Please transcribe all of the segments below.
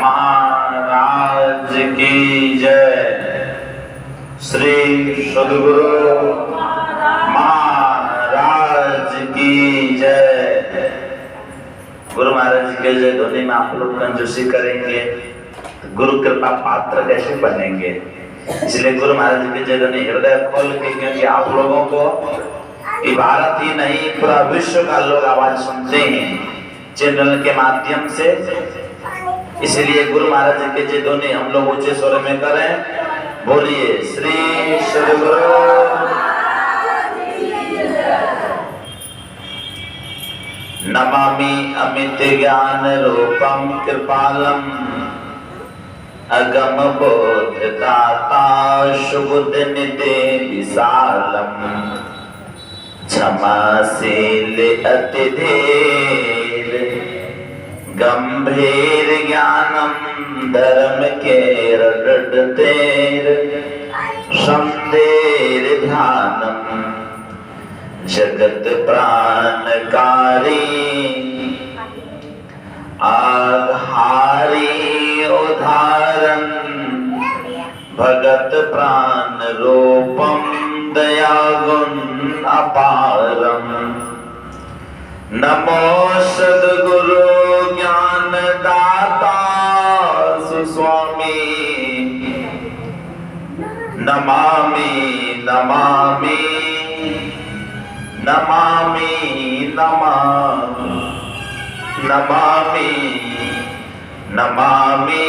महाराज की जय। श्री सद्गुरु महाराज की जय। गुरु महाराज के जय ध्वनि में आप लोग कंजूसी करेंगे, गुरु कृपा पात्र कैसे बनेंगे? इसलिए गुरु महाराज के जय ध्वनि हृदय खोल के, क्योंकि आप लोगों को भारत ही नहीं पूरा विश्व का लोग आवाज सुनते हैं चैनल के माध्यम से। इसलिए गुरु महाराज के जय ध्वनि हम लोग ऊंचे स्वर में करें। बोलिए श्री सद्गुरु। नमामि अमित ज्ञान रूपम कृपालम अगम बोध दाता शुभ निधे विशालम क्षमाशील अति धीर गंभीर ज्ञानम धर्म के रटतेर संदेर ध्यानम जगत प्राणकारी आधारी उदाहरण भगत प्राण रूपम दया गुण अपारम। नमो सद्गुरु ज्ञान दाता सुस्वामी नमामि नमामि नमामि नमामि नमामि नमामि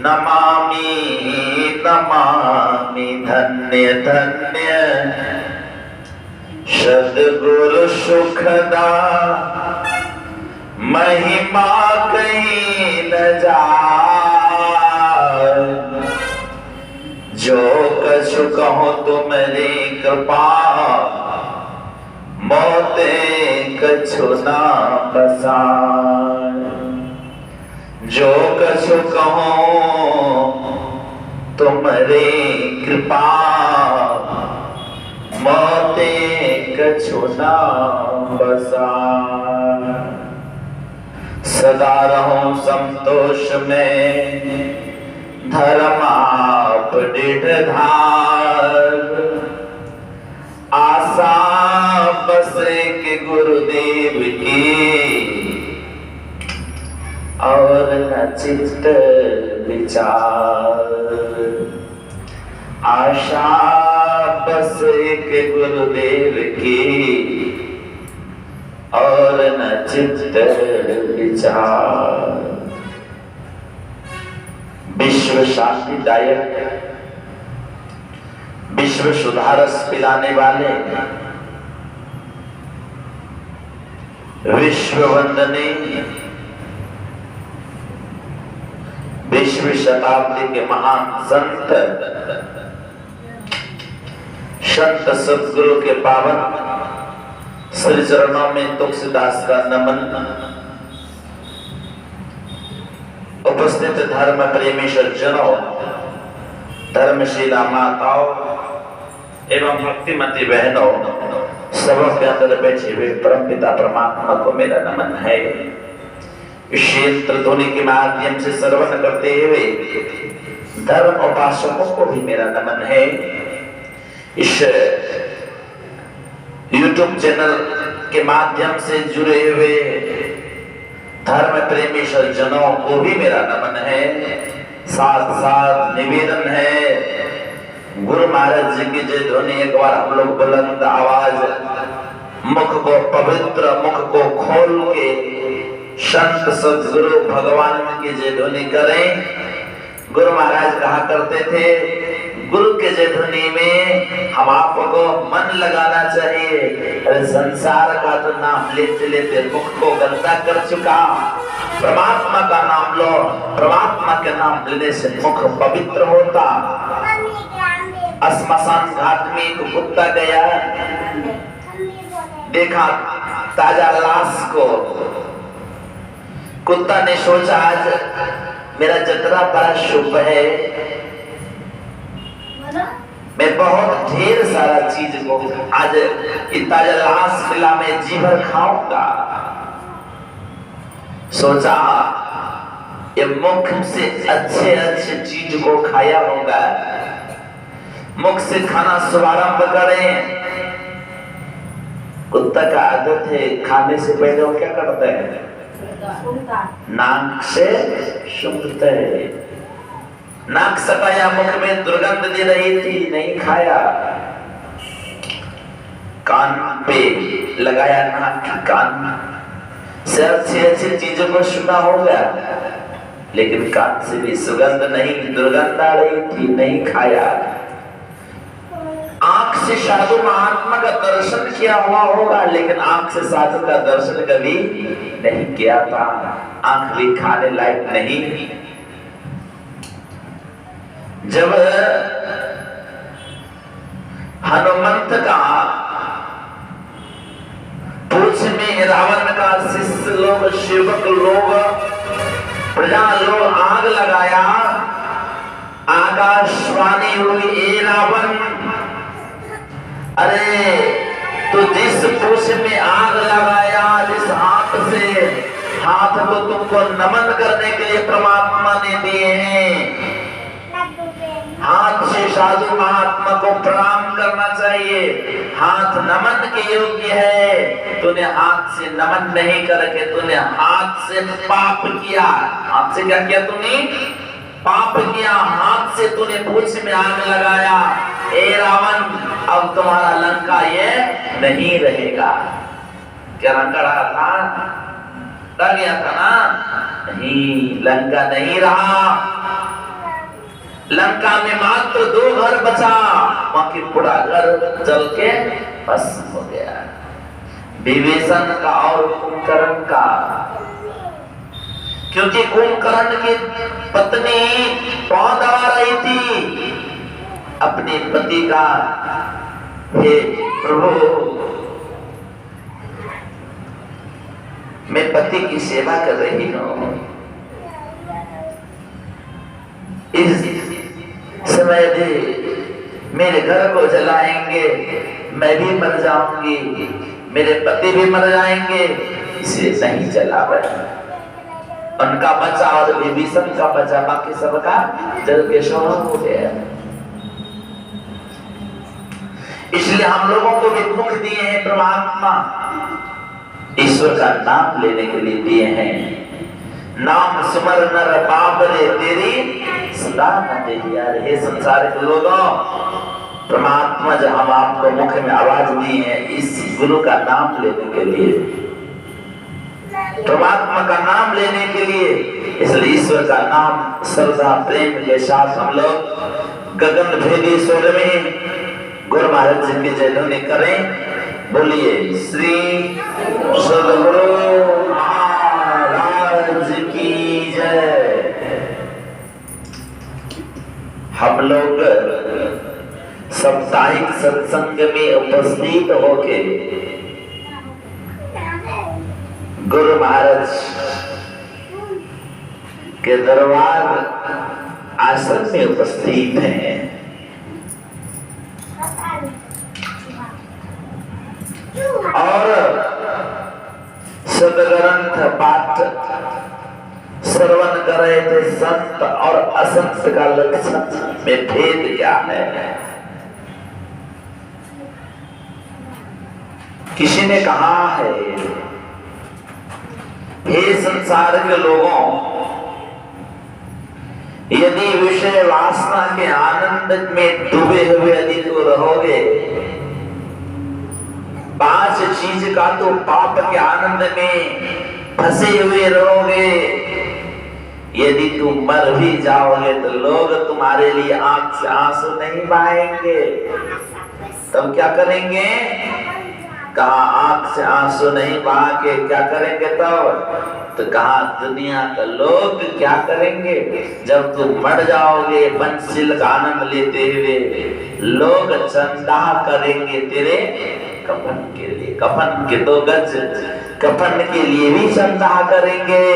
नमामि नमामि। धन्य धन्य सद्गुरु सुखदा महिमा कहीं न जाए। जो कछु कहो तुम्हारी कृपा मोते कछु ना बसाए। जो कछु कहो तुम्हारी कृपा मोते कछु ना बसाए। सदा रहो संतोष में धर्म आप दृढ़ धार। आशा बसे के गुरुदेव की और न चित्त विचार। आशा बसे के गुरुदेव की और न चित्त विचार। विश्व शांतिदायक विश्व सुधारस पिलाने वाले विश्व वंदनीय विश्व शताब्दी के महान संत संत सद्गुरु के पावन श्री चरणों में तुलसीदास का नमन। उपस्थित धर्म प्रेमी सज्जनों, धर्मशीला माताओं एवं भक्तिमती बहनों, सबों के अंदर बैठे हुए परम पिता परमात्मा को मेरा नमन है। क्षेत्र ध्वनि के माध्यम से श्रवण करते हुए धर्म उपासकों को भी मेरा नमन है। इस YouTube चैनल के माध्यम से जुड़े हुए धर्म प्रेमी सज्जनों को भी मेरा नमन है। साथ साथ निवेदन है, गुरु महाराज जी की जय ध्वनि एक बार हम लोग बुलंद आवाज मुख को पवित्र मुख को खोल के संत सद्गुरु भगवान की जय ध्वनि करें। गुरु महाराज कहा करते थे, गुरु के जय ध्वनि में हम आपको मन लगाना चाहिए। अरे संसार का तो नाम लेते लेते मुख को गंदा कर चुका, परमात्मा का नाम लो। परमात्मा के नाम लेने से मुख पवित्र होता। श्मशान घाट में एक कुत्ता गया, देखा ताजा लाश को। कुत्ता ने सोचा आज मेरा जतरा बड़ा शुभ है, मैं बहुत ढेर सारा चीज को आज ताजा लाश मिला मैं जी भर खाऊंगा। सोचा ये मुख से अच्छे अच्छे चीज को खाया होगा, मुख से खाना शुभारंभ करें। कुत्ता का आदत है खाने से पहले वो क्या करता है? नाक से सूंघता है। नाक सटाया, मुख में दुर्गंध दे रही थी, नहीं खाया। कान पे लगाया, नाक कान से अच्छी अच्छी चीजों को सुना होगा, लेकिन कान से भी सुगंध नहीं, दुर्गंध आ रही थी, नहीं खाया। आंख से साधु महात्मा का दर्शन किया हुआ होगा, लेकिन आंख से साधु का दर्शन कभी नहीं किया था। आंख भी खाने लायक नहीं। जब हनुमंत का पूछ में रावण का शिष्य लोग, सेवक लोग, प्रजा लोग आग लगाया, आकाशवाणी हुई, ए रावण, अरे तो जिस पूछ में आग लगाया, जिस हाथ से, हाथ को तुमको नमन करने के लिए परमात्मा ने दिए हैं, हाथ से साधु महात्मा को प्रणाम करना चाहिए, हाथ नमन के योग्य है। तूने हाथ से नमन नहीं करके तूने हाथ से पाप किया। हाथ से क्या किया तूने? पाप किया। हाथ से तूने पूंछ में आग लगाया। ए रावण, अब तुम्हारा लंका ये नहीं रहेगा। क्या लंका रहा था? रह गया था ना? नहीं, लंका नहीं रहा। लंका में मात्र 2 घर बचा, बाकी पूरा घर जल के भस्म हो गया। विभीषण का और कुंभकर्ण का, क्योंकि कुंभकर्ण की पत्नी बहुत दबा रही थी अपने पति का, हे प्रभु मैं पति की सेवा कर रही हूं, इस समय दे, मेरे घर को जलाएंगे, मैं भी मर जाऊंगी, मेरे पति भी मर जाएंगे, इसलिए नहीं जला रहे। उनका बचा और विभीषण का बचा, बाकी सबका जल के शोर हो गया। इसलिए हम लोगों को भी मुख दिए हैं परमात्मा, ईश्वर का नाम लेने के लिए दिए हैं। नाम सुमर नर पाप रे तेरी सदा न दे। यार हे संसार के लोगों, परमात्मा जो हम आपको मुख में आवाज दी है इस गुरु का नाम लेने के लिए, परमात्मा का नाम लेने के लिए, इसलिए ईश्वर का नाम श्रद्धा प्रेम के साथ हम लोग गगन भेदी स्वर में गुरु महाराज जी की जय ध्वनि करें। बोलिए श्री सद्गुरु महाराज की जय। हम लोग साप्ताहिक सत्संग में उपस्थित होके गुरु महाराज के दरबार आश्रम में उपस्थित हैं। और सदग्रंथ पाठ श्रवण कर रहे थे। संत और असंत का लक्षण में भेद क्या है? किसी ने कहा है, हे संसार के लोगों, यदि विषय वासना के आनंद में डूबे हुए यदि तो रहोगे, 5 चीज का तो पाप के आनंद में फंसे हुए रहोगे, यदि तुम मर भी जाओगे तो लोग तुम्हारे लिए आंख से आंसू नहीं बहाएंगे। तब क्या करेंगे? कहा आंख से आंसू नहीं बहा के क्या करेंगे? तब तो कहा दुनिया के लोग क्या करेंगे? जब तुम मर जाओगे पंचशील का आनंद लेते हुए, लोग चंदा करेंगे तेरे कफन के लिए। कफन के 2 गज कफन के लिए भी चंदा करेंगे।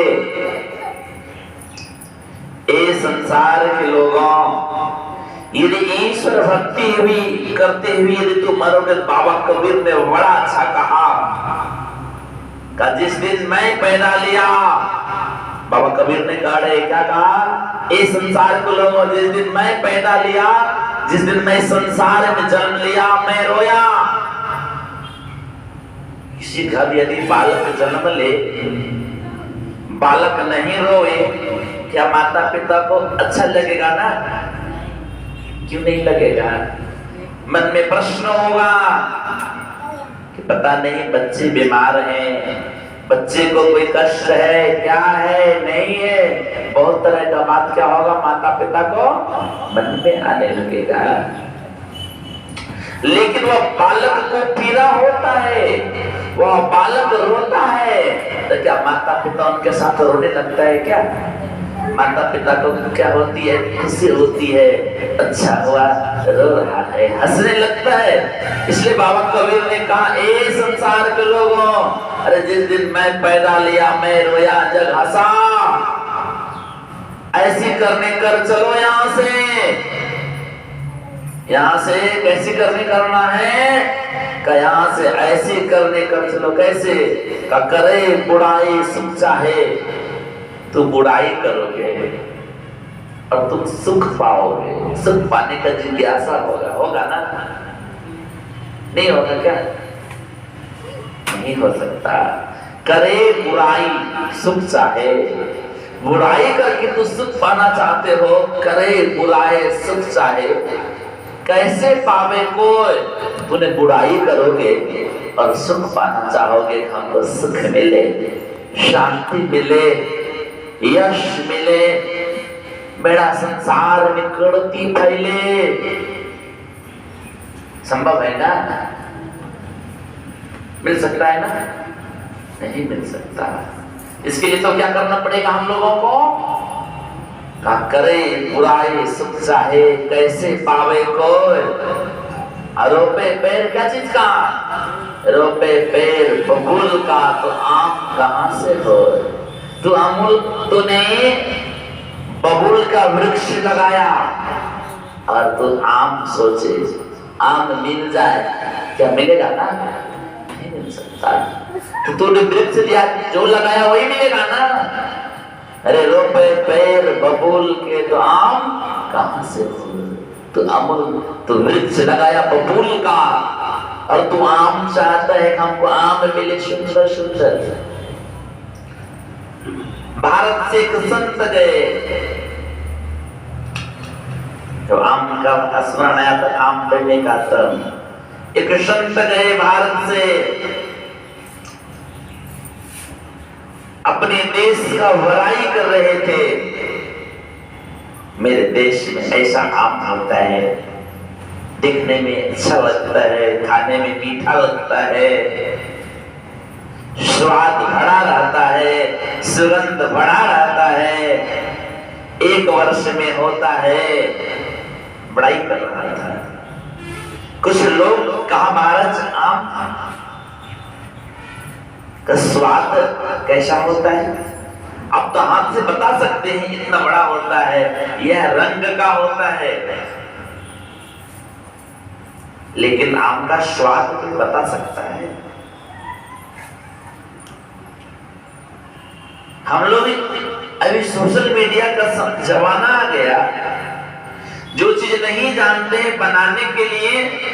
ए संसार के लोगों, यदि ईश्वर भक्ति हुई करते हुए यदि तुम मरोगे, बाबा कबीर ने बड़ा अच्छा कहा, जिस दिन मैं पैदा लिया कबीर ने कहा है, क्या कहा, इस संसार को लोगों, जिस दिन मैं पैदा लिया, जिस दिन मैं संसार में जन्म लिया, मैं रोया। किसी घर यदि बालक जन्म ले, बालक नहीं रोए, क्या माता पिता को अच्छा लगेगा ना? क्यों नहीं लगेगा? मन में प्रश्न होगा कि पता नहीं बच्चे बीमार हैं, बच्चे को कोई कष्ट है, क्या है, नहीं है, बहुत तरह का बात क्या होगा, माता पिता को मन में आने लगेगा। लेकिन वह बालक को पीड़ा होता है, वह बालक रोता है, तो क्या माता पिता उनके साथ रोने लगता है? क्या माता पिता को क्या होती है? खुशी होती है, अच्छा हुआ, रो रहा है, हंसने लगता है। इसलिए बाबा कबीर ने कहा, ए संसार के लोगों, अरे जिस दिन मैं पैदा लिया, मैं रोया, जग हंसा, ऐसी करने कर चलो यहां से। यहां से कैसी करना है? का यहां से ऐसी करने कर चलो। कैसे? का करे बुराई सुख चाहे, तो बुराई करोगे और तुम सुख पाओगे। सुख पाने का जिज्ञासा होगा ना? नहीं होगा क्या? नहीं हो सकता। करे बुराई सुख चाहे, बुराई करके तो सुख पाना चाहते हो, करे बुराई सुख चाहे, कैसे पावे कोई? तूने बुराई करोगे और सुख पाना चाहोगे, हमको सुख मिले, शांति मिले, यश मिले, मेरा संसार में कड़ती फैले, संभव है ना? मिल सकता है ना? नहीं मिल सकता। इसके लिए तो क्या करना पड़ेगा हम लोगों को? का करे बुराई सुख चाहे, कैसे पावे कोई? रोपे पैर क्या चीज का? रोपे पैर बबूल का, तो आम कहां से हो? तू अमूल, तूने बबूल का वृक्ष लगाया और तू आम सोचे आम मिल जाए, क्या मिलेगा ना? नहीं मिल सकता। तो तूने वृक्ष लिया, जो लगाया वही मिलेगा ना? अरे रोपे पैर बबूल के, तो आम कहां से हो? तू अमूल, तू वृक्ष लगाया बबूल का और तू आम चाहता है, हमको आम मिले सुंदर सुंदर। भारत से एक संत गए, तो आम का स्मरण आया था, आम लेने का तब एक संत गए भारत से, अपने देश का बड़ाई कर रहे थे। मेरे देश में ऐसा आम होता है, दिखने में अच्छा लगता है, खाने में मीठा लगता है, स्वाद बड़ा रहता है, सुगंध बड़ा रहता है, एक वर्ष में होता है। बड़ाई कर रहा था। कुछ लोग कहा, महाराज आम का स्वाद कैसा होता है? अब तो हाथ से बता सकते हैं, इतना बड़ा होता है, यह रंग का होता है, लेकिन आम का स्वाद कोई बता सकता है? हम लोग अभी सोशल मीडिया का जमाना आ गया, जो चीज नहीं जानते बनाने के लिए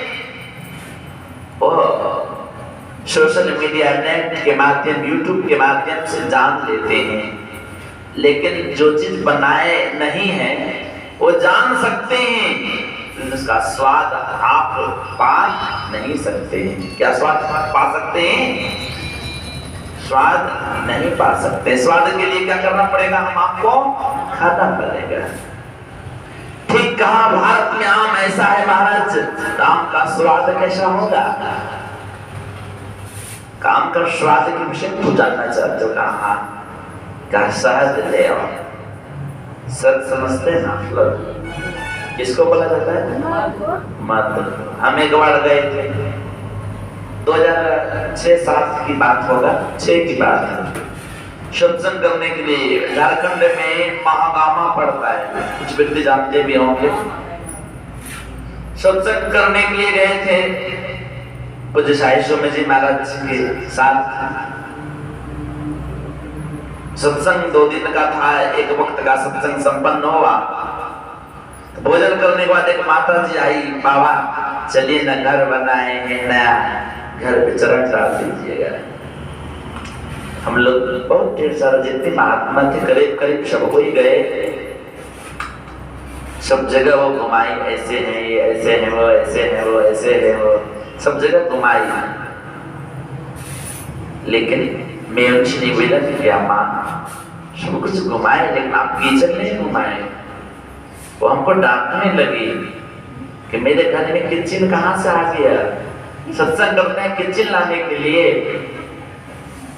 सोशल मीडिया, नेट के माध्यम, यूट्यूब के माध्यम से जान लेते हैं, लेकिन जो चीज बनाए नहीं है वो जान सकते हैं, उसका स्वाद आप पा नहीं सकते हैं। क्या स्वाद पा सकते हैं? स्वाद नहीं पा सकते। स्वाद के लिए क्या करना पड़ेगा? हम आपको खाना पड़ेगा। ठीक कहा, भारत में आम ऐसा है महाराज, आम का स्वाद कैसा होगा? काम का स्वाद के विषय को जानना चाहते हो? कहा का शहद ले आओ, सच समझते ना लोग? किसको बोला जाता है? मत। हम एक बार गए थे, 2006-07 की बात होगा, 6 की बात है, सत्संग करने के लिए झारखंड में महागामा पड़ता है, कुछ व्यक्ति जानते भी होंगे। सत्संग करने के लिए गए थे पूज्य साई स्वामी जी महाराज के साथ। सत्संग 2 दिन का था, एक वक्त का सत्संग संपन्न हुआ। तो भोजन करने के बाद एक माता जी आई, बाबा चलिए ना घर बनाए हैं नया, घर पे चरण डाल दीजिएगा। हम लोग बहुत ढेर सारा जितने महात्मा थे करीब करीब सब हो ही गए। सब जगह वो घुमाई, ऐसे हैं ये, ऐसे हैं वो, ऐसे हैं वो, ऐसे हैं वो, सब जगह घुमाई। लेकिन मैं उनसे निवेदन किया, माँ सब कुछ घुमाए लेकिन आप किचन नहीं घुमाए। वो हमको डांटने लगी कि मेरे घर में किचन कहाँ से आ गया, सत्संग करते हैं किचन लाने के लिए।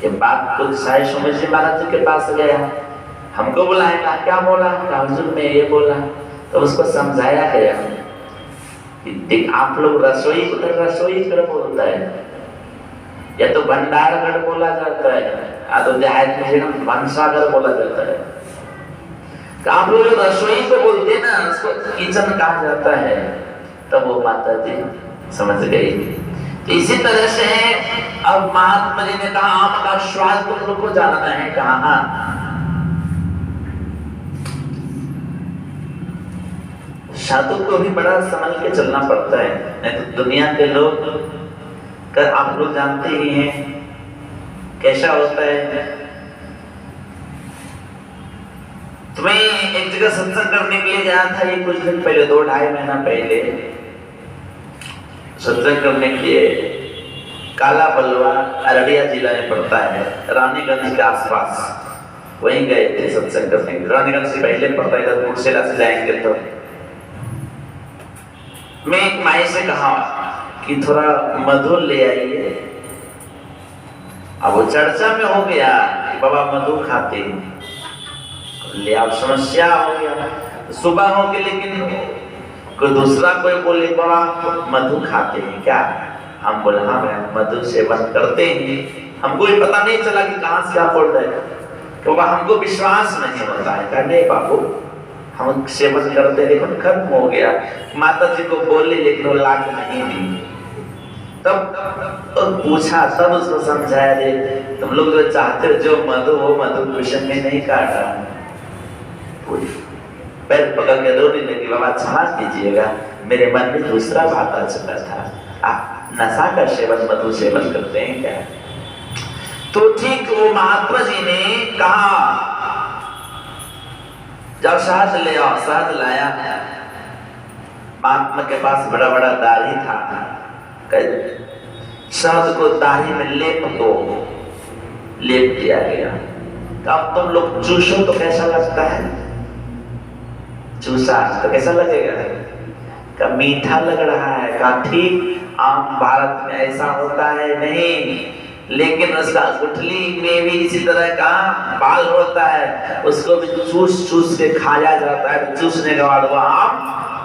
ये बात कुछ साई समझ जी महाराज जी के पास गया, हमको बुलाएगा, क्या बोला, हुजूर ने ये बोला। तो उसको समझाया गया कि आप लोग रसोई उधर रसोई घर बोलता है, या तो भंडार घर बोला जाता है, या तो देहात में भंसाघर बोला जाता है। आप लोग रसोई को बोलते ना, उसको किचन कहा जाता है। तब वो माता जी समझ गई। तो इसी तरह से अब महात्मा जी ने कहा आम का स्वाद तुम लोग को जानना है। कहा साधु को भी बड़ा संभल के चलना पड़ता है, नहीं तो दुनिया के लोग कर आप लोग जानते ही हैं कैसा होता है। तो मैं एक जगह सत्संग करने के लिए गया था, ये कुछ दिन पहले, 2-2.5 महीना पहले सत्संग करने के लिए। काला बलवा अररिया जिला में पड़ता है, रानीगंज के आसपास, वहीं गए थे सत्संग करने के। रानीगंज से पहले पड़ता है, इधर कुर्सेला से जाएंगे तो। मैं एक माई से कहा कि थोड़ा मधु ले आइए। अब वो चर्चा में हो गया कि बाबा मधु खाते हैं, ले आप, समस्या हो गया। सुबह हो गई लेकिन कोई दूसरा कोई बोले बाबा मधु खाते हैं क्या, हम बोले हाँ मैं मधु सेवन करते हैं। हमको भी पता नहीं चला कि कहाँ से क्या बोल रहे हैं, तो हमको विश्वास नहीं होता है। कहने बाबू हम सेवन करते लेकिन खत्म हो गया। माता जी को बोले लेकिन वो लाके नहीं दी। तब पूछा, तब उसको समझाया, रे तुम लोग जो चाहते हो जो मधु वो मधु कृष्ण में नहीं काटा। पैर पकड़ के रोने लगी, बाबा क्षमा कीजिएगा, मेरे मन में दूसरा बात आ चुका था, आप नशा का सेवन मधु सेवन करते हैं क्या। तो ठीक वो महात्मा जी ने कहा जब शहद ले आओ, शहद लाया। महात्मा के पास बड़ा बड़ा दाढ़ी था, शहद को दाढ़ी में लेप दो, लेप दिया गया। अब तुम लोग चूसो तो कैसा लगता है, चूसा तो कैसा लगेगा, का मीठा लग रहा है, का ठीक आम भारत में ऐसा होता है नहीं, लेकिन उसका गुठली में भी इसी तरह का बाल होता है, उसको भी चूस चूस के खाया जाता है। चूसने के बाद वो आम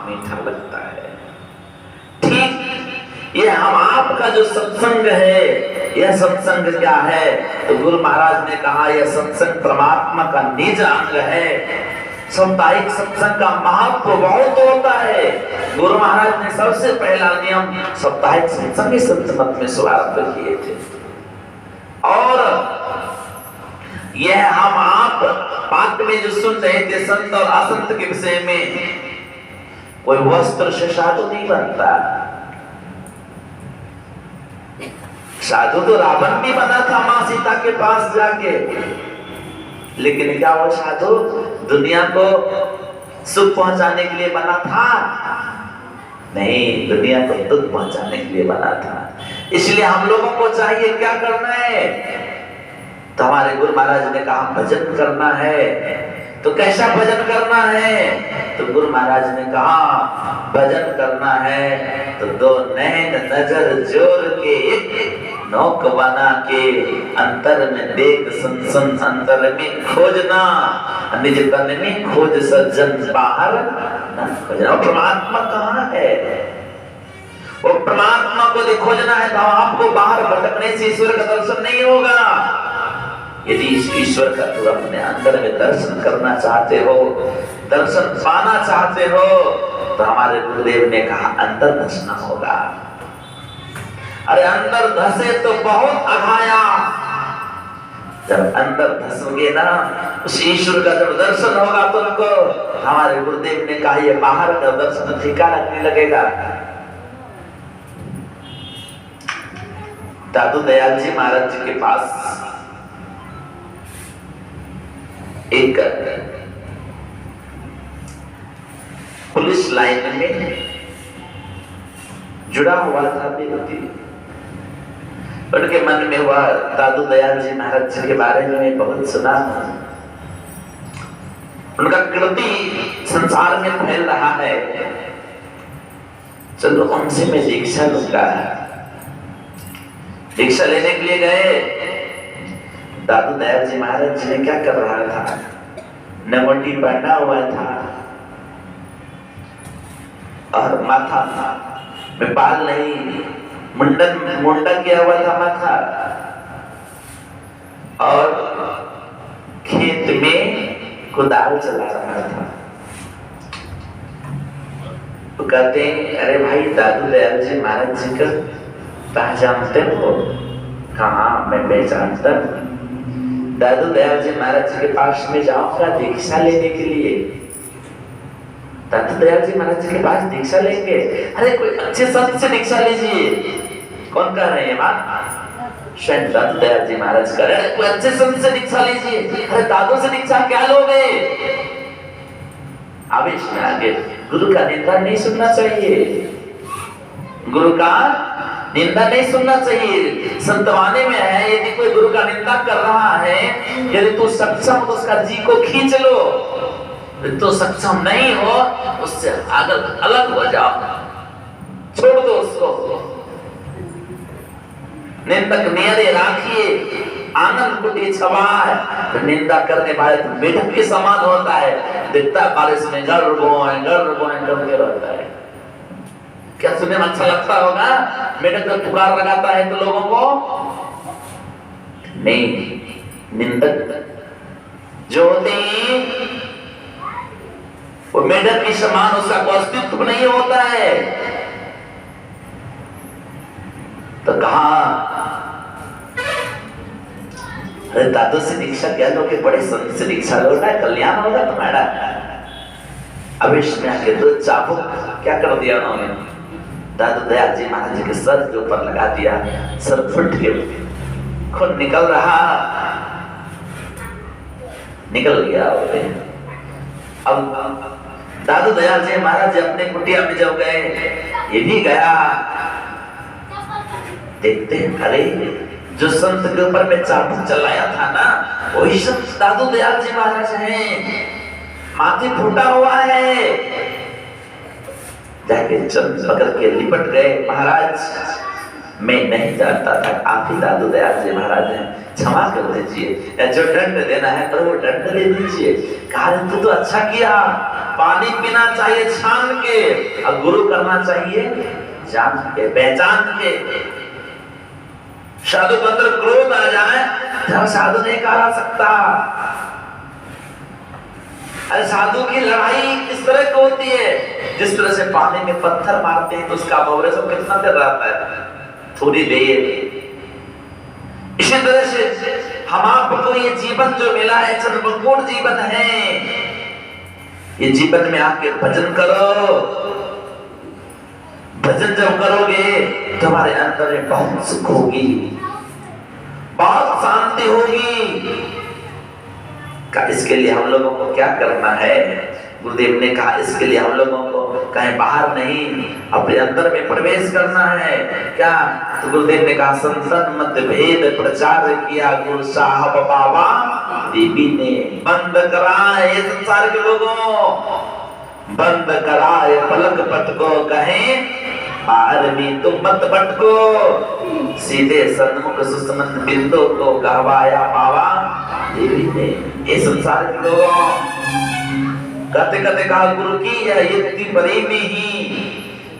मीठा लगता है। ठीक ये हम आपका जो सत्संग है, यह सत्संग क्या है, तो गुरु महाराज ने कहा यह सत्संग परमात्मा का निज अंग है। साप्ताहिक सत्संग का महत्व बहुत होता है। गुरु महाराज ने सबसे पहला नियम साप्ताहिक सत्संग के संत मत में शुभारंभ किए थे। और यह हम आप पाठ में जो सुन रहे थे संत और असंत के विषय में, कोई वस्त्र से साधु नहीं बनता। साधु तो रावण भी बना था मां सीता के पास जाके, लेकिन क्या वो साधु दुनिया को सुख पहुंचाने के लिए बना था? नहीं, दुनिया को दुख पहुंचाने के लिए बना था। इसलिए हम लोगों को चाहिए क्या करना है, तो हमारे गुरु महाराज ने कहा भजन करना है। तो कैसा भजन करना है, तो गुरु महाराज ने कहा भजन करना है तो दो नैन नजर जोड़ के एक नौक बना के अंतर में देख सुन सुन अंतर में खोजना, निज तन में खोज सज्जन बाहर न खोजना। परमात्मा कहाँ है, वो परमात्मा को खोजना है तो आपको बाहर भटकने से ईश्वर का दर्शन नहीं होगा। यदि इस ईश्वर का तू अपने अंदर में दर्शन करना चाहते हो, दर्शन पाना चाहते हो, तो हमारे गुरुदेव ने कहा अंदर धसना होगा। अरे अंदर धसे तो बहुत अघाया, जब अंदर धसोगे ना उस ईश्वर का जब दर्शन होगा तुमको, हमारे गुरुदेव ने कहा ये बाहर का दर्शन फीका लगने लगेगा। दादू दयाल जी महाराज जी के पास एक पुलिस लाइन में जुड़ा हुआ था व्यक्ति। उनके मन में हुआ दादू दयाल जी महाराज जी के बारे में बहुत सुना, उनका कीर्ति संसार में फैल रहा है, चलो उनसे मैं दीक्षा लूंगा। दीक्षा लेने के लिए गए। दादू दयाल जी महाराज जी ने क्या कर रहा था, नमोटी पहना हुआ था और माथा में बाल नहीं, मुंडन किया हुआ था माथा, और खेत में कुदाल चला रहा था। तो कहते हैं अरे भाई दादू दयाल जी महाराज जी का पहचानते हो? कहाँ मैं पहचानता। दादू दयाल जी महाराज जी के पास में जाऊंगा दीक्षा लेने के लिए। दादू दयाल जी महाराज जी के पास दीक्षा लेंगे? अरे कोई अच्छे संत से दीक्षा लीजिए। कौन कह रहे हैं बात? स्वयं दादू दयाल जी महाराज कह रहे हैं कोई अच्छे संत से दीक्षा लीजिए। अरे दादू से दीक्षा क्या लोगे? आवेश में आगे गुरु का निंदा नहीं सुनना चाहिए, गुरु का निंदा नहीं सुनना चाहिए। संतवाने में है यदि कोई गुरु का निंदा कर रहा है, यदि तू सक्षम तो उसका जी को खींच लो, तो सक्षम नहीं हो उससे अलग हो जाओ, छोड़ दो उसको। निंदक नेरे राखिए आनंद कुटी छवा है। तो निंदा करने वाले तो मेढक के समान होता है, दिखता बारिश में गर्व बोए करके रहता है। क्या सुनने में अच्छा लगता होगा? मेढक जब पुकार लगाता है तो लोगों को नहीं, निंदक जो होते हैं वो मेढक के समान, उसका कोई अस्तित्व नहीं होता है। तो कहा अरे दादू से दीक्षा क्या लोगे? बड़े संत से दीक्षा लो ना, कल्याण होगा तुम्हारा। अवेश में आके दो चाबुक क्या कर दिया उन्होंने, दादू दयाल जी महाराज जी के सर के ऊपर लगा दिया। सर फुट के खून निकल रहा, निकल गया। अब दादू दयाल जी महाराज जी अपने कुटिया में जब गए, ये भी गया। देखते हैं अरे जो संत के ऊपर में चाबुक चलाया था ना, वही संत दादू दयाल जी महाराज हैं। माथे फूटा हुआ है। जाके चंद पकड़ के लिपट गए, महाराज मैं नहीं जानता था आप ही दादू दयाल जी महाराज हैं, क्षमा कर दीजिए, या जो दंड देना है तो वो दंड दे दीजिए। कहा तो अच्छा किया, पानी पीना चाहिए छान के और गुरु करना चाहिए जान के, पहचान के। साधु के अंदर क्रोध आ जाए जब साधु नहीं कहा सकता। अरे साधु की लड़ाई किस तरह की होती है? जिस तरह से पानी में पत्थर मारते हैं तो उसका भंवरे सब कितना देर रहता है? थोड़ी देर। इसी तरह से हम आपको ये जीवन जो मिला है चंद्रमंगोड़ जीवन है, ये जीवन में आके भजन करो। भजन जब करोगे तो हमारे अंदर में बहुत सुख होगी, बहुत शांति होगी। इसके लिए हम लोगों को क्या करना है? गुरुदेव ने कहा इसके लिए हम लोगों को कहीं बाहर नहीं, अपने अंदर में प्रवेश करना है। क्या? तो गुरुदेव ने कहा संसन मत भेद प्रचार किया गुरु साहब बाबा देवी ने। बंद कराए संसार के लोगों, बंद कराए पलक पटको, कहें बाहर भी तुम मत भटको, सीधे सन्मुख सुसमन बिंदु को गहवाया बाबा देवी ने। ये संसार के लोगों कहते कहते कहा गुरु की यह युक्ति बड़ी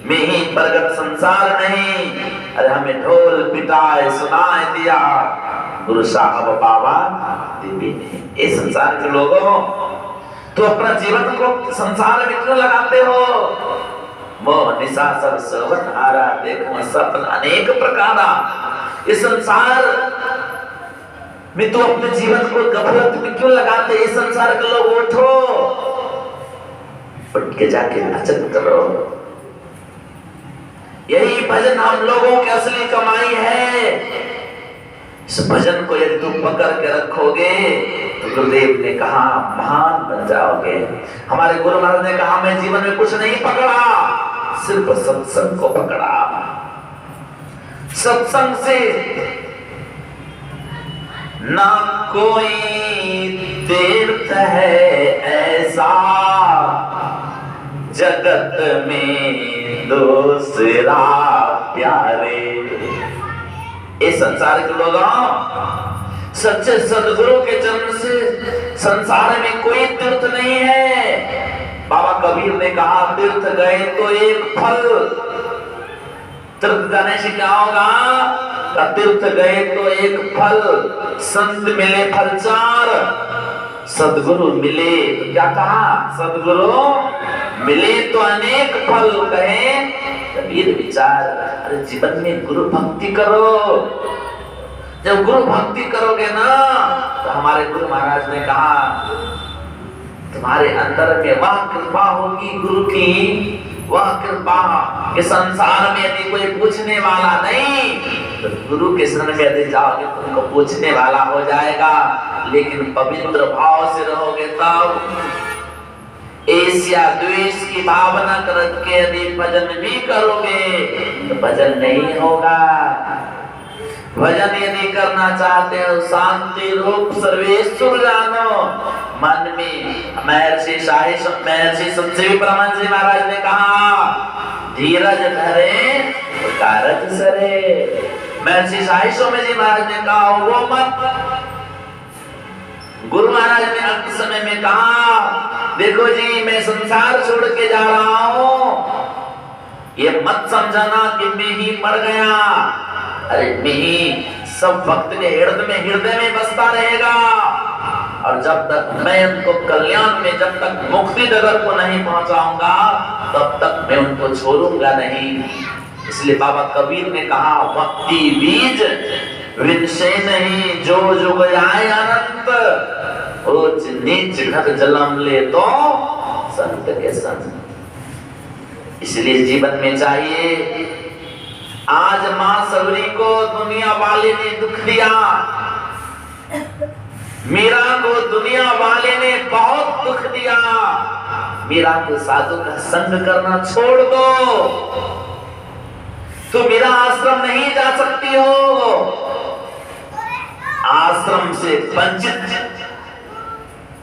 में ही प्रगट संसार नहीं। अरे हमें ढोल पिटाए सुनाए दिया गुरु साहब बाबा देवी ने। ये संसार के लोगों तो अपना जीवन को संसार में क्यों लगाते हो? मोह निशा सब सवन हारा, देखो सपन अनेक प्रकारा। ये संसार मैं तो अपने जीवन को गफलत में क्यों लगाते? इस संसार के लोग उठो, उठ के जाके भजन करो। यही भजन हम लोगों की असली कमाई है। इस भजन को यदि तुम पकड़ के रखोगे तो गुरुदेव ने कहा महान बन जाओगे। हमारे गुरु महाराज ने कहा मैं जीवन में कुछ नहीं पकड़ा, सिर्फ सत्संग को पकड़ा। सत्संग से ना कोई तीर्थ है ऐसा जगत में दूसरा प्यारे। इस संसार के लोग सच्चे सदगुरु के जन्म से संसार में कोई तीर्थ नहीं है। बाबा कबीर ने कहा तीर्थ गए तो एक फल। तीर्थ जाने से क्या होगा? तीर्थ गए तो एक फल, संत मिले फल चार, सदगुरु मिले तो क्या कहा? सदगुरु मिले तो अनेक फल। कहे कबीर विचार, अरे जीवन में गुरु भक्ति करो। जब गुरु भक्ति करोगे ना तो हमारे गुरु महाराज ने कहा तुम्हारे अंदर में वह कृपा होगी गुरु की, वह कृपा कि संसार में यदि कोई पूछने वाला नहीं तो गुरु के शरण में यदि जाओगे तो उनको पूछने वाला हो जाएगा। लेकिन पवित्र भाव से रहोगे तब ईर्ष्या द्वेष की भावना करके यदि भजन भी करोगे तो भजन नहीं होगा। भजन यदि करना चाहते हो शांति रूप सर्वेश्वर जानो मन में। महर्षि संजीवी परमहंस जी महाराज ने कहा धीरज धरे तो कारज सरे। महर्षि साहिष्य जी महाराज ने कहा वो मत। गुरु महाराज ने अंत समय में कहा देखो जी मैं संसार छोड़ के जा रहा हूं, ये मत समझना कि मैं ही मर गया। अरे मैं ही सब भक्त के हृदय में बसता रहेगा। और जब तक मैं उनको कल्याण में, जब तक मुक्ति जगत को नहीं पहुंचाऊंगा तब तक मैं उनको छोड़ूंगा नहीं। इसलिए बाबा कबीर ने कहा भक्ति बीज विषय नहीं जो जुग आए अनंत, ऊंच नीच घट जन्म ले तो संत के संग। इसलिए जीवन में चाहिए। आज मां सबरी को दुनिया वाले ने दुख दिया, मीरा को दुनिया वाले ने बहुत दुख दिया। मीरा को साधु का संग करना छोड़ दो, तो मेरा आश्रम नहीं जा सकती हो। आश्रम से वंचित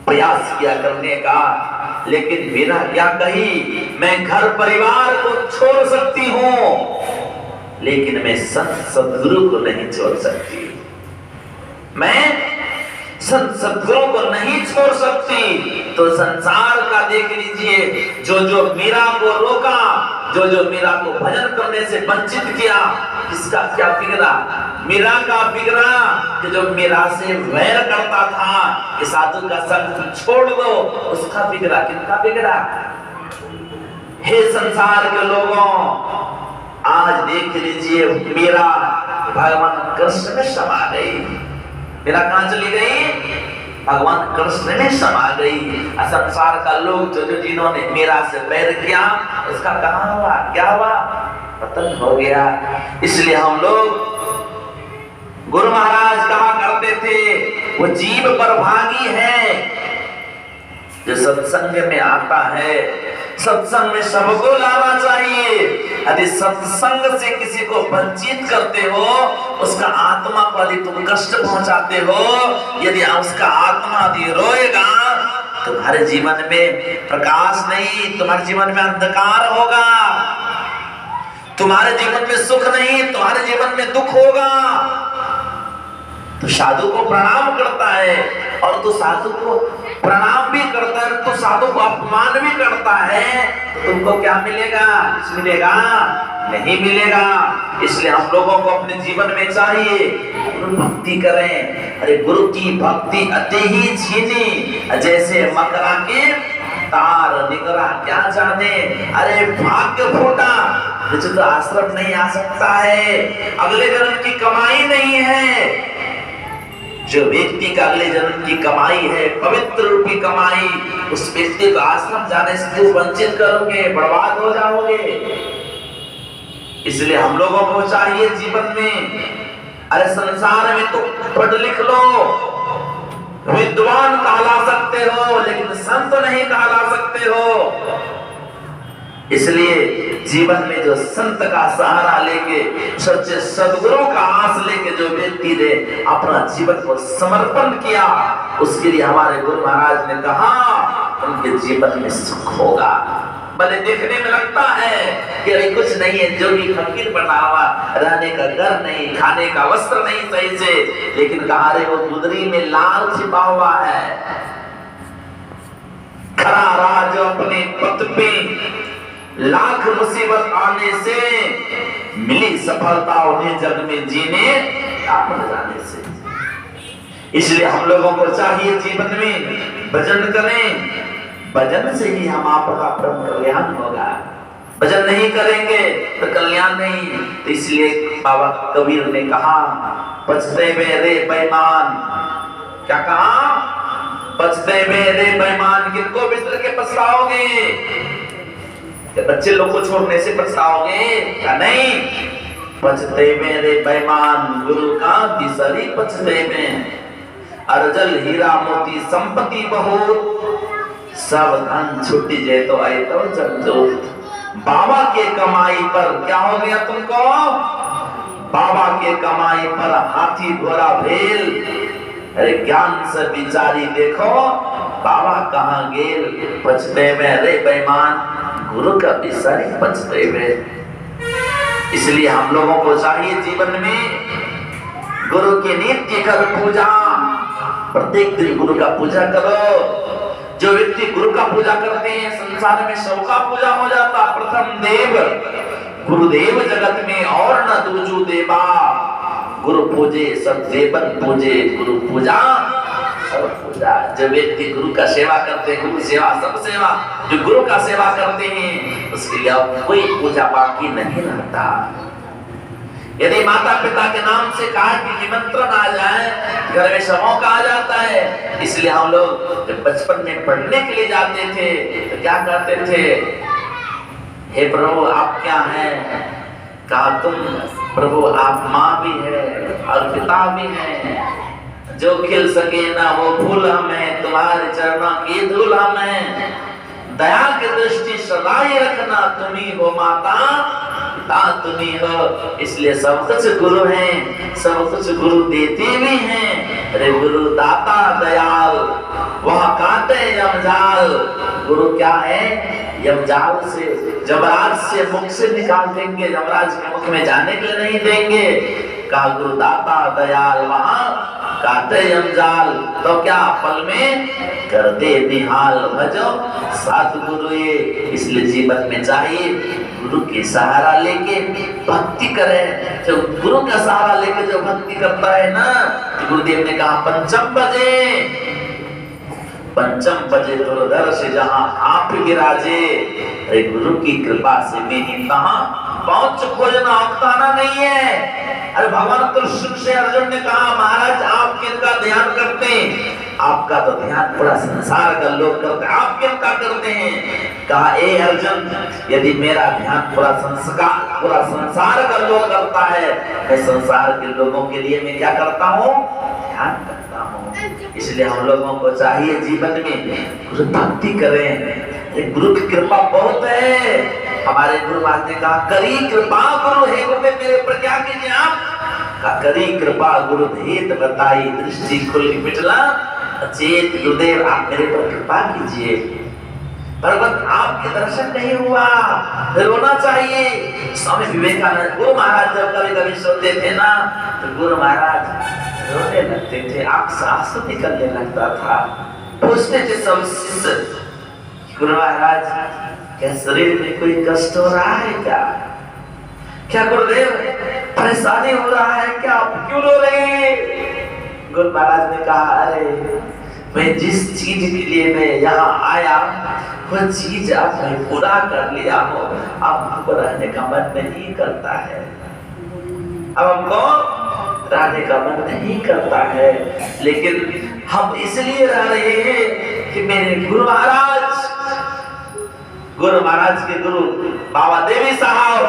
प्रयास किया करने का, लेकिन मेरा क्या कही मैं घर परिवार को छोड़ सकती हूं लेकिन मैं संत सदगुरु को नहीं छोड़ सकती। मैं संत सदगुरु को नहीं छोड़ सकती। तो संसार का देख लीजिए, जो जो मीरा को रोका, जो जो मीरा को भजन करने से वंचित किया, किसका क्या बिगड़ा? मीरा का बिगड़ा कि जो मीरा से वैर करता था कि साधु का संग छोड़ दो, उसका बिगड़ा। किसका बिगड़ा? हे संसार के लोगों, आज देख लीजिए मीरा भगवान कृष्ण में समा गई। मीरा कहां चली गई? भगवान कृष्ण में समा गई। संसार का लोग जो जो जिन्होंने मीरा से बैर किया, उसका कहां हुआ? क्या हुआ? पतन हो गया। इसलिए हम लोग, गुरु महाराज कहा करते थे वो जीव पर भागी है जो सत्संग में आता है। सत्संग में सबको लाना चाहिए। यदि सत्संग से किसी को वंचित करते हो, उसका आत्मा को यदि तुम कष्ट पहुंचाते हो, यदि उसका आत्मा यदि रोएगा, तुम्हारे जीवन में प्रकाश नहीं, तुम्हारे जीवन में अंधकार होगा। तुम्हारे जीवन में सुख नहीं, तुम्हारे जीवन में दुख होगा। तो साधु को प्रणाम करता है और तू साधु को प्रणाम भी करता है, तो साधु को अपमान भी करता है, तो तुमको क्या मिलेगा? मिलेगा नहीं मिलेगा। इसलिए हम लोगों को अपने जीवन में चाहिए गुरु भक्ति करें। अरे गुरु की भक्ति अति ही छीनी जैसे मकरा के तार निकरा क्या जाने। अरे भाग्य फूटा तो आश्रम नहीं आ सकता है, अगले जन्म की कमाई नहीं है। जो व्यक्ति का अगले जन्म की कमाई है, पवित्र रूपी कमाई, उस व्यक्ति को आश्रम जाने से तुम वंचित करोगे, बर्बाद हो जाओगे। इसलिए हम लोगों को चाहिए जीवन में, अरे संसार में तो पढ़ लिख लो, विद्वान कहला सकते हो, लेकिन संत नहीं कहला सकते हो। इसलिए जीवन में जो संत का सहारा लेके, सच्चे सदगुरु का आस लेके जो व्यक्ति ने अपना जीवन को समर्पण किया, उसके लिए हमारे गुरु महाराज ने कहा उनके जीवन में सुख होगा। भले देखने में लगता है कि अरे कुछ नहीं है, जोगी फकीर बना हुआ, रहने का घर नहीं, खाने का वस्त्र नहीं सही से, लेकिन कहा रे वो गुदरी में लाल छिपा हुआ है। खरा राज अपने पद पे लाख मुसीबत आने से मिली सफलता उन्हें जग में जीने जाने से। इसलिए हम लोगों को चाहिए जीवन में भजन करें, भजन से ही हम आपका परम कल्याण होगा। भजन नहीं करेंगे तो कल्याण नहीं। तो इसलिए बाबा कबीर ने कहा पछतेवे रे बेईमान, क्या कहा? पछतेवे रे बेईमान, किनको बिस्तर के पछताओगे? बच्चे लोग को छोड़ने से पछताओगे या नहीं? पछतेवे रे बेईमान, गुरु का दिसरी पछतेवे, अर्जल हीरा मोती संपत्ति बहुत, सब धन छुट्टी जे तो आए तो जगजोत। बाबा के कमाई पर क्या हो गया तुमको? बाबा के कमाई पर हाथी घोड़ा भेल। अरे ज्ञान से विचारी देखो बाबा कहाँ गेल। पछतेवे रे बेईमान, गुरु का विसरी पछतेवे। इसलिए हम लोगों को चाहिए जीवन में गुरु की नित्य कर पूजा, प्रत्येक दिन गुरु का पूजा करो। जो व्यक्ति गुरु का पूजा करते हैं संसार में सबका पूजा हो जाता। प्रथम देव गुरुदेव जगत में और न दूजू देवा, गुरु पूजे सब देवन पूजे, गुरु पूजा सब पूजा। जो व्यक्ति गुरु का सेवा करते हैं, गुरु सेवा सब सेवा, जो गुरु का सेवा करते हैं उसके लिए कोई पूजा बाकी नहीं रहता। यदि माता पिता के नाम से कहा कि निमंत्रण आ जाए, घर में समूह आ जाता है। इसलिए हम लोग जब बचपन में पढ़ने के लिए जाते थे तो क्या करते थे? हे प्रभु आप क्या हैं? कहा तुम प्रभु आप माँ भी है और पिता भी है, जो खिल सके ना वो फूल हम है, तुम्हारे चरणों की धूल हम है, दया की दृष्टि सदा ही रखना, तुम्ही हो माता तुम्ही हो। इसलिए सब कुछ गुरु हैं, सब कुछ गुरु देते भी हैं। अरे गुरु दाता दयाल, वह काटे यमजाल। गुरु क्या है? यमजाल से, यमराज से मुख से निकाल देंगे, यमराज के मुख में जाने के लिए नहीं देंगे। कहा गुरु दाता दयाल, वहां काटे यमजाल, तो क्या पल में कर दे निहाल। भजो सतगुरु। इसलिए जीवन में चाहिए गुरु के सहारा लेके भक्ति करें। जो गुरु का सहारा लेके जो भक्ति करता है ना, तो गुरुदेव ने कहा पंचम बजे दुर्धर से जहां आप विराजे। अरे गुरु की कृपा से मेरी कहां पहुंच खोजना उकताना नहीं है। अरे भगवान कृष्ण से अर्जुन ने कहा महाराज आप किनका ध्यान करते हैं? आपका तो ध्यान पूरा संसार का लोग करते हैं, आप किनका करते हैं? कहा ए अर्जुन, यदि मेरा ध्यान पूरा संसार का लोग करता है, मैं संसार के लोगों के लिए मैं क्या करता हूँ? ध्यान करता हूँ। इसलिए हम लोगों को चाहिए जीवन में गुरु भक्ति करें। गुरु की कृपा बहुत है। हमारे गुरु महाराज ने कहा करी कृपा गुरु है गुरु मेरे पर क्या कीजिए आप? कहा करी कृपा गुरु भेद बताई, दृष्टि खुल पिटला अचेत। गुरुदेव आप मेरे पर कृपा कीजिए। भगवत आपके दर्शन नहीं हुआ, रोना चाहिए। स्वामी विवेकानंद गुरु महाराज जब कभी कभी सोते थे ना, तो गुरु महाराज रोने लगते थे, आंख आंसू निकलने लगता था। पूछते थे सब शिष्य, गुरु महाराज क्या शरीर में कोई कष्ट हो रहा है क्या? क्या गुरुदेव परेशानी हो रहा है क्या? आप क्यों रो रहे हैं? गुरु महाराज ने कहा अरे मैं जिस चीज के लिए मैं यहाँ आया वह चीज अब मैं पूरा कर लिया हूँ, अब हमको रहने का मन नहीं करता है। अब हमको रहने का मन नहीं करता है, लेकिन हम इसलिए रह रहे हैं कि मेरे गुरु महाराज के गुरु बाबा देवी साहब,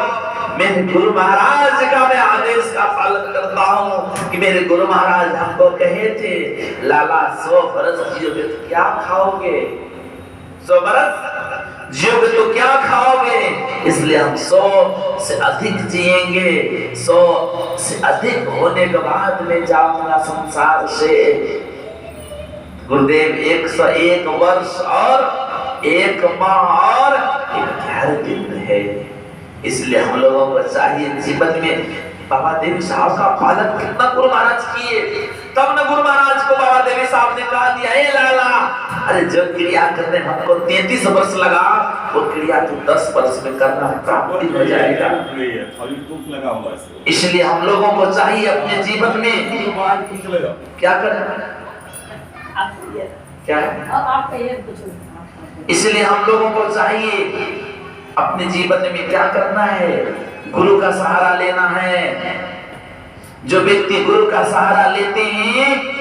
मेरे गुरु महाराज का मैं आदेश का पालन करता हूँ कि मेरे गुरु महाराज हमको कहे थे, लाला 100 बरस जियोगे तो क्या खाओगे, 100 बरस जियोगे तो क्या खाओगे, इसलिए हम 100 से अधिक जिएंगे, 100 से अधिक होने के बाद में जाऊंगा संसार से। गुरुदेव 101 वर्ष और 1 माह और 11 दिन है, इसलिए हम लोगों को चाहिए जीवन में बाबा देवी साहब का पालन कितना गुरु महाराज किए, तब न गुरु महाराज को बाबा देवी साहब ने कहा दिया, ए लाला, अरे जो क्रिया करने हमको 33 वर्ष लगा, वो क्रिया तू 10 वर्ष में करना प्राप्ति हो जाएगा। इसलिए हम लोगों को चाहिए अपने जीवन में क्या करना, क्या इसलिए हम लोगों को चाहिए अपने जीवन में क्या करना है, गुरु का सहारा लेना है। जो व्यक्ति गुरु का सहारा लेते हैं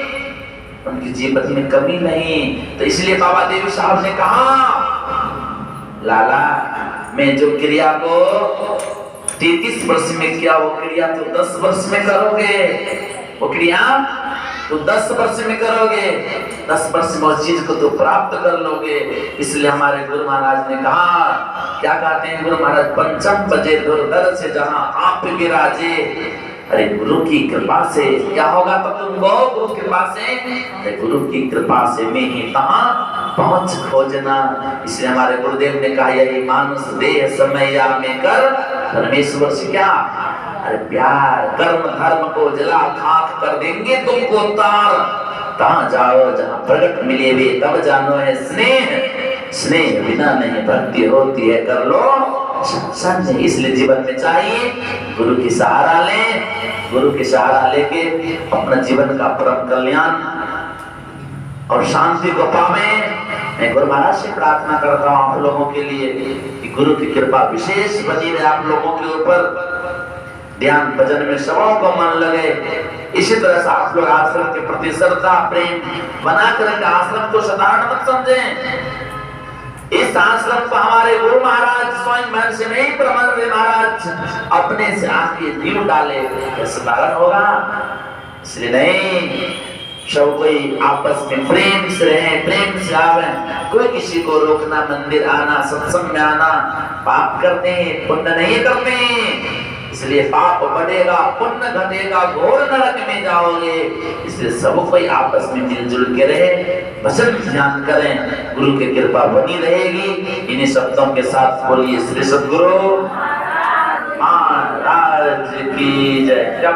उनके जीवन में कमी नहीं। तो इसलिए बाबा देवी साहब ने कहा, लाला मैं जो क्रिया को 33 वर्ष में किया, वो क्रिया तो 10 वर्ष में करोगे, वो क्रिया तो 10 वर्ष में करोगे, 10 वर्ष में उस चीज को तो प्राप्त कर लोगे। इसलिए हमारे गुरु महाराज ने कहा, क्या कहते हैं गुरु महाराज, पंचम बजे दुर्धर से जहां आप विराजे। अरे गुरु की कृपा से क्या होगा तो तुमको, गुरु कृपा से, अरे गुरु की कृपा से मैं ही कहां पहुंच खोजना। इसलिए हमारे गुरुदेव ने कहा, यही मानुष देह समय में कर परमेश्वर से क्या, अरे प्यार कर्म धर्म को जला खाक कर देंगे तुमको तार। कहां जाओ जहां प्रगट मिले वे तब जानो है स्नेह, स्नेह बिना नहीं भक्ति होती है, कर लो संजय। इसलिए जीवन में चाहिए गुरु की सहारा लें, गुरु की सहारा लेके अपना जीवन का परम कल्याण और शांति को पावे। मैं गुरु महाराज से प्रार्थना करता हूँ आप लोगों के लिए कि गुरु की कृपा विशेष बनी रहे आप लोगों के ऊपर, ध्यान भजन में सबों को मन लगे। इसी तरह से आप लोग आश्रम के प्रति श्रद्धा प्रेम बना कर आश्रम को साधारण मत समझें। इस आश्रम को हमारे गुरु महाराज स्वयं मन से नहीं, ब्रह्मदेव महाराज अपने से आके जीव डाले, साधारण होगा। इसलिए नहीं, सब कोई आपस में प्रेम से रहे, प्रेम से आवे, कोई किसी को रोकना, मंदिर आना, सत्संग में आना, पाप करते हैं पुण्य नहीं करते हैं, इसलिए पाप बढ़ेगा पुण्य घटेगा, घोर नरक में जाओगे। इसलिए सब कोई आपस में मिलजुल के रहे, भजन ध्यान करें, गुरु की कृपा बनी रहेगी। इन्हीं शब्दों के साथ बोलिए श्री सद्गुरु महाराज की